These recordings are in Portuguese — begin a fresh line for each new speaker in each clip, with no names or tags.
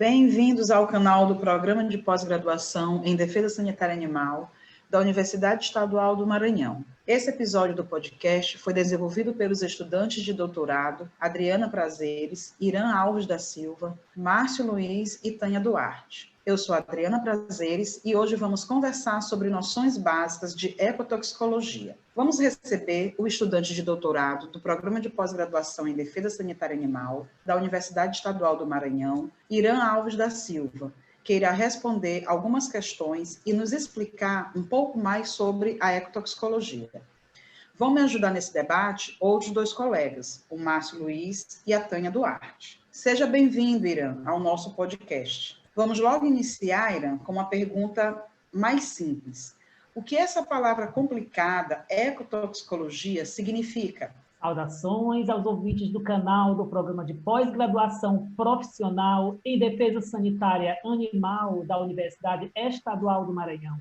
Bem-vindos ao canal do Programa de Pós-Graduação em Defesa Sanitária Animal da Universidade Estadual do Maranhão. Esse episódio do podcast foi desenvolvido pelos estudantes de doutorado Adriana Prazeres, Irã Alves da Silva, Márcio Luiz e Tânia Duarte. Eu sou Adriana Prazeres e hoje vamos conversar sobre noções básicas de ecotoxicologia. Vamos receber o estudante de doutorado do Programa de Pós-Graduação em Defesa Sanitária Animal da Universidade Estadual do Maranhão, Irã Alves da Silva, que irá responder algumas questões e nos explicar um pouco mais sobre a ecotoxicologia. Vão me ajudar nesse debate outros dois colegas, o Márcio Luiz e a Tânia Duarte. Seja bem-vindo, Irã, ao nosso podcast. Vamos logo iniciar, Irã, com uma pergunta mais simples. O que essa palavra complicada, ecotoxicologia, significa?
Saudações aos ouvintes do canal do Programa de Pós-Graduação Profissional em Defesa Sanitária Animal da Universidade Estadual do Maranhão.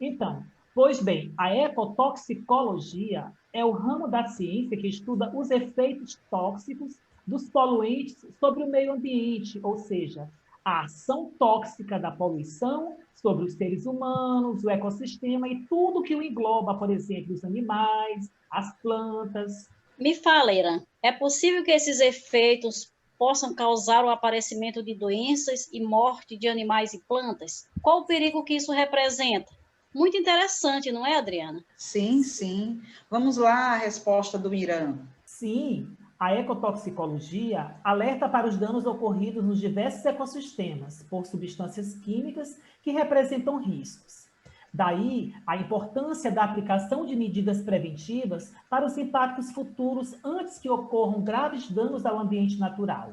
Então, pois bem, a ecotoxicologia é o ramo da ciência que estuda os efeitos tóxicos dos poluentes sobre o meio ambiente, ou seja, a ação tóxica da poluição sobre os seres humanos, o ecossistema e tudo que o engloba, por exemplo, os animais, as plantas.
Me fala, Irã, é possível que esses efeitos possam causar o aparecimento de doenças e morte de animais e plantas? Qual o perigo que isso representa? Muito interessante, não é, Adriana?
Sim. Vamos lá a resposta do Irã.
Sim, a ecotoxicologia alerta para os danos ocorridos nos diversos ecossistemas por substâncias químicas que representam riscos. Daí, a importância da aplicação de medidas preventivas para os impactos futuros antes que ocorram graves danos ao ambiente natural.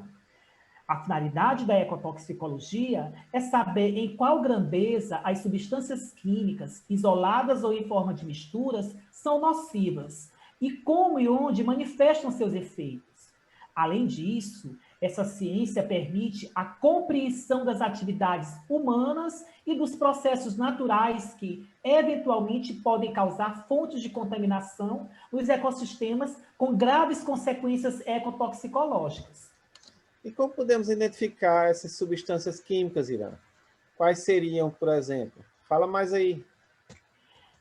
A finalidade da ecotoxicologia é saber em qual grandeza as substâncias químicas, isoladas ou em forma de misturas, são nocivas e como e onde manifestam seus efeitos. Além disso, essa ciência permite a compreensão das atividades humanas e dos processos naturais que, eventualmente, podem causar fontes de contaminação nos ecossistemas com graves consequências ecotoxicológicas.
E como podemos identificar essas substâncias químicas, Irã? Quais seriam, por exemplo? Fala mais aí.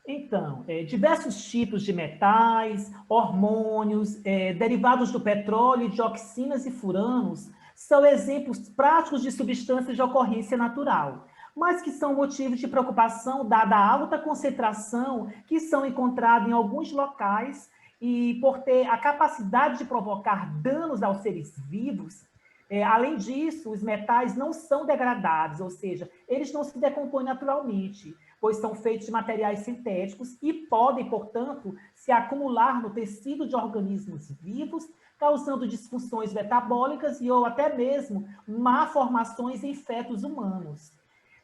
Então, diversos tipos de metais, hormônios, derivados do petróleo, dioxinas e furanos são exemplos práticos de substâncias de ocorrência natural, mas que são motivos de preocupação dada a alta concentração que são encontradas em alguns locais e por ter a capacidade de provocar danos aos seres vivos. Além disso, os metais não são degradados, ou seja, eles não se decompõem naturalmente, pois são feitos de materiais sintéticos e podem, portanto, se acumular no tecido de organismos vivos, causando disfunções metabólicas e ou até mesmo malformações em fetos humanos.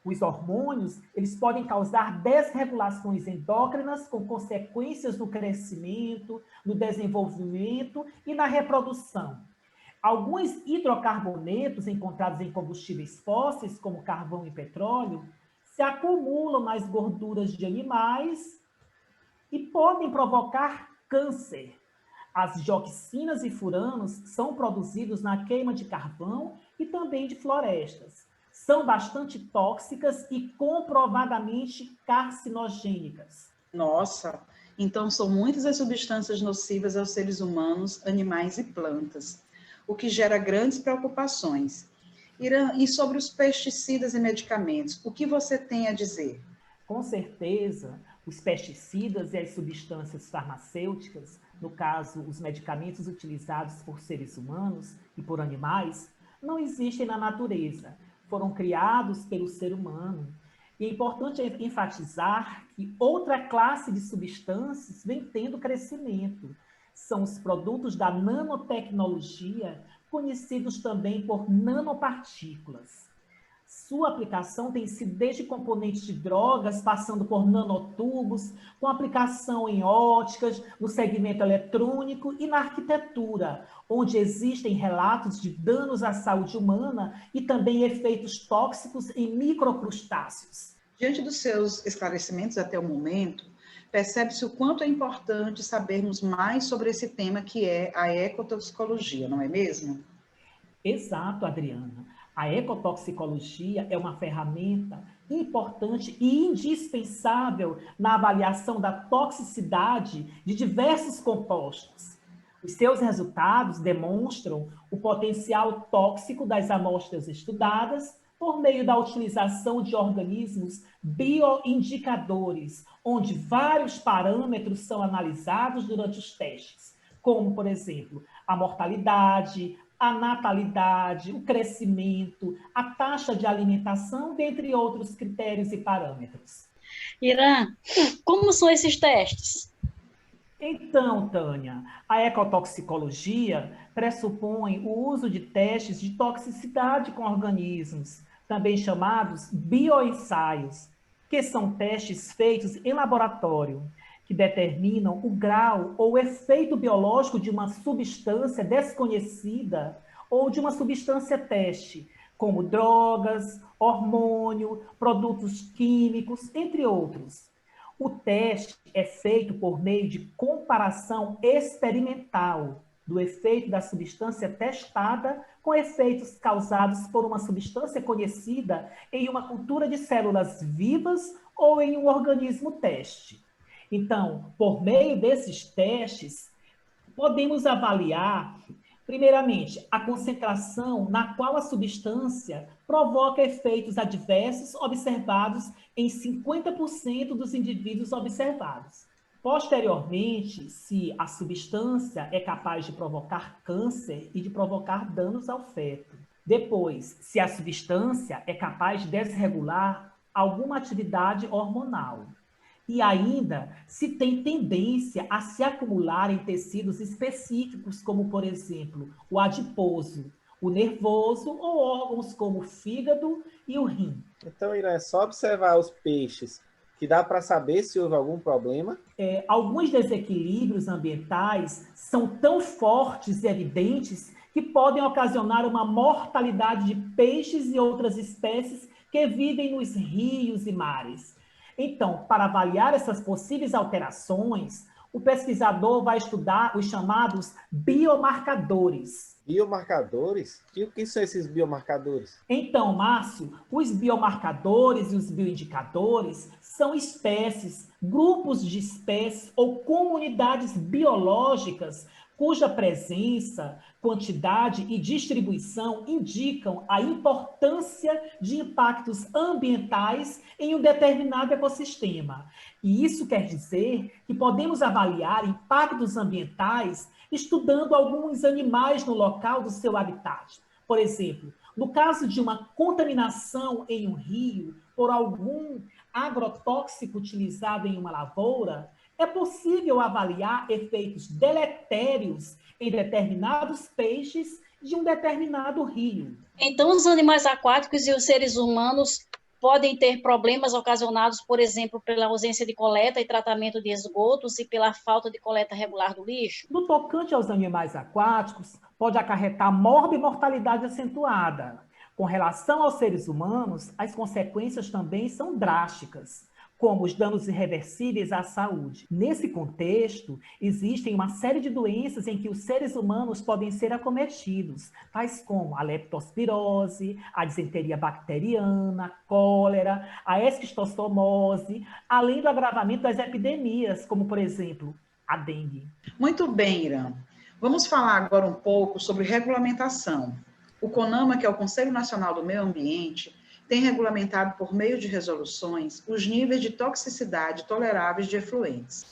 Os hormônios, eles podem causar desregulações endócrinas com consequências no crescimento, no desenvolvimento e na reprodução. Alguns hidrocarbonetos encontrados em combustíveis fósseis, como carvão e petróleo, se acumulam nas gorduras de animais e podem provocar câncer. As dioxinas e furanos são produzidos na queima de carvão e também de florestas. São bastante tóxicas e comprovadamente carcinogênicas.
Nossa, então são muitas as substâncias nocivas aos seres humanos, animais e plantas, o que gera grandes preocupações. Irã, e sobre os pesticidas e medicamentos, o que você tem a dizer?
Com certeza, os pesticidas e as substâncias farmacêuticas, no caso, os medicamentos utilizados por seres humanos e por animais, não existem na natureza, foram criados pelo ser humano. E é importante enfatizar que outra classe de substâncias vem tendo crescimento. São os produtos da nanotecnologia, conhecidos também por nanopartículas. Sua aplicação tem sido desde componentes de drogas, passando por nanotubos, com aplicação em óticas, no segmento eletrônico e na arquitetura, onde existem relatos de danos à saúde humana e também efeitos tóxicos em microcrustáceos.
Diante dos seus esclarecimentos até o momento, percebe-se o quanto é importante sabermos mais sobre esse tema que é a ecotoxicologia, não é mesmo?
Exato, Adriana. A ecotoxicologia é uma ferramenta importante e indispensável na avaliação da toxicidade de diversos compostos. Os seus resultados demonstram o potencial tóxico das amostras estudadas por meio da utilização de organismos bioindicadores, onde vários parâmetros são analisados durante os testes, como, por exemplo, a mortalidade, a natalidade, o crescimento, a taxa de alimentação, dentre outros critérios e parâmetros.
Irã, como são esses testes?
Então, Tânia, a ecotoxicologia pressupõe o uso de testes de toxicidade com organismos, também chamados bioensaios, que são testes feitos em laboratório, que determinam o grau ou o efeito biológico de uma substância desconhecida ou de uma substância teste, como drogas, hormônio, produtos químicos, entre outros. O teste é feito por meio de comparação experimental do efeito da substância testada com efeitos causados por uma substância conhecida em uma cultura de células vivas ou em um organismo teste. Então, por meio desses testes, podemos avaliar, primeiramente, a concentração na qual a substância provoca efeitos adversos observados em 50% dos indivíduos observados. Posteriormente, se a substância é capaz de provocar câncer e de provocar danos ao feto. Depois, se a substância é capaz de desregular alguma atividade hormonal. E ainda se tem tendência a se acumular em tecidos específicos, como, por exemplo, o adiposo, o nervoso ou órgãos como o fígado e o rim.
Então, Irã, é só observar os peixes que dá para saber se houve algum problema?
Alguns desequilíbrios ambientais são tão fortes e evidentes que podem ocasionar uma mortalidade de peixes e outras espécies que vivem nos rios e mares. Então, para avaliar essas possíveis alterações, o pesquisador vai estudar os chamados biomarcadores.
Biomarcadores? E o que são esses biomarcadores?
Então, Márcio, os biomarcadores e os bioindicadores são espécies, grupos de espécies ou comunidades biológicas cuja presença, quantidade e distribuição indicam a importância de impactos ambientais em um determinado ecossistema. E isso quer dizer que podemos avaliar impactos ambientais estudando alguns animais no local do seu habitat. Por exemplo, no caso de uma contaminação em um rio por algum agrotóxico utilizado em uma lavoura, é possível avaliar efeitos deletérios em determinados peixes de um determinado rio.
Então, os animais aquáticos e os seres humanos podem ter problemas ocasionados, por exemplo, pela ausência de coleta e tratamento de esgotos e pela falta de coleta regular do lixo?
No tocante aos animais aquáticos, pode acarretar morbimortalidade acentuada. Com relação aos seres humanos, as consequências também são drásticas, como os danos irreversíveis à saúde. Nesse contexto, existem uma série de doenças em que os seres humanos podem ser acometidos, tais como a leptospirose, a disenteria bacteriana, a cólera, a esquistossomose, além do agravamento das epidemias, como, por exemplo, a dengue.
Muito bem, Irã. Vamos falar agora um pouco sobre regulamentação. O CONAMA, que é o Conselho Nacional do Meio Ambiente, tem regulamentado por meio de resoluções os níveis de toxicidade toleráveis de efluentes.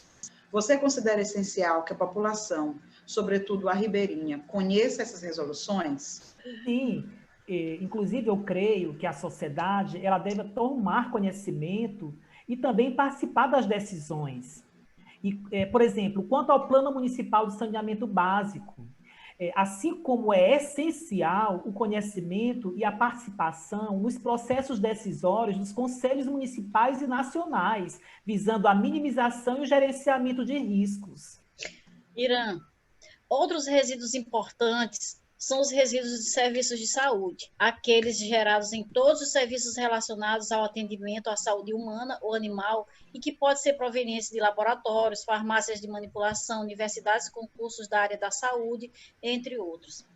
Você considera essencial que a população, sobretudo a ribeirinha, conheça essas resoluções?
Sim, inclusive eu creio que a sociedade ela deve tomar conhecimento e também participar das decisões. E, por exemplo, quanto ao Plano Municipal de Saneamento Básico, assim como é essencial o conhecimento e a participação nos processos decisórios dos conselhos municipais e nacionais, visando a minimização e o gerenciamento de riscos.
Irã, outros resíduos importantes são os resíduos de serviços de saúde, aqueles gerados em todos os serviços relacionados ao atendimento à saúde humana ou animal e que pode ser proveniente de laboratórios, farmácias de manipulação, universidades com cursos da área da saúde, entre outros.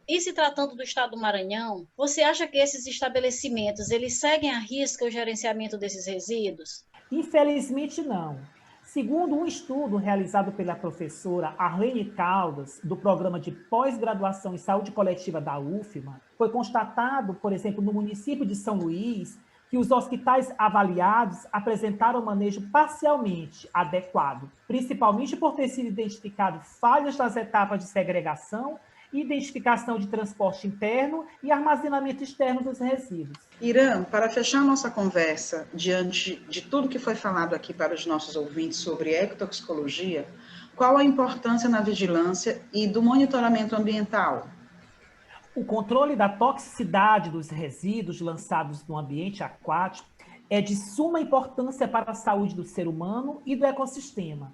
E se tratando do estado do Maranhão, você acha que esses estabelecimentos eles seguem à risca o gerenciamento desses resíduos?
Infelizmente, não. Segundo um estudo realizado pela professora Arlene Caldas, do Programa de Pós-Graduação em Saúde Coletiva da UFMA, foi constatado, por exemplo, no município de São Luís, que os hospitais avaliados apresentaram manejo parcialmente adequado, principalmente por ter sido identificado falhas nas etapas de segregação, identificação de transporte interno e armazenamento externo dos resíduos.
Irã, para fechar nossa conversa, diante de tudo que foi falado aqui para os nossos ouvintes sobre ecotoxicologia, qual a importância na vigilância e do monitoramento ambiental?
O controle da toxicidade dos resíduos lançados no ambiente aquático é de suma importância para a saúde do ser humano e do ecossistema.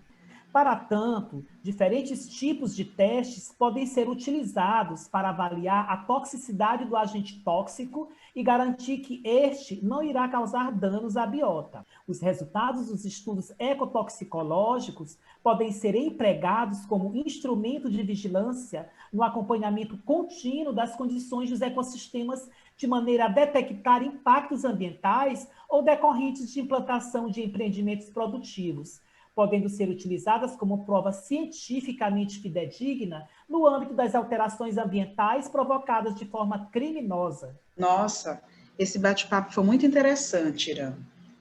Para tanto, diferentes tipos de testes podem ser utilizados para avaliar a toxicidade do agente tóxico e garantir que este não irá causar danos à biota. Os resultados dos estudos ecotoxicológicos podem ser empregados como instrumento de vigilância no acompanhamento contínuo das condições dos ecossistemas, de maneira a detectar impactos ambientais ou decorrentes de implantação de empreendimentos produtivos, podendo ser utilizadas como prova cientificamente fidedigna no âmbito das alterações ambientais provocadas de forma criminosa.
Nossa, esse bate-papo foi muito interessante, Irã.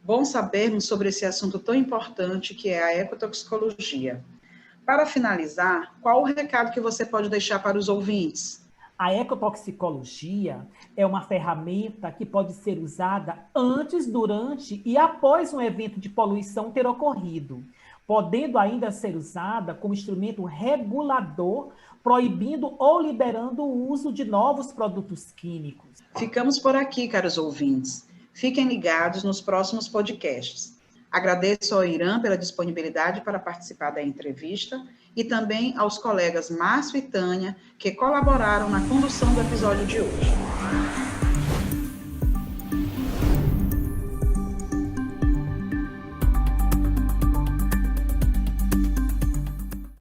Bom sabermos sobre esse assunto tão importante que é a ecotoxicologia. Para finalizar, qual o recado que você pode deixar para os ouvintes?
A ecotoxicologia é uma ferramenta que pode ser usada antes, durante e após um evento de poluição ter ocorrido, podendo ainda ser usada como instrumento regulador, proibindo ou liberando o uso de novos produtos químicos.
Ficamos por aqui, caros ouvintes. Fiquem ligados nos próximos podcasts. Agradeço ao Irã pela disponibilidade para participar da entrevista e também aos colegas Márcio e Tânia, que colaboraram na condução do episódio de hoje.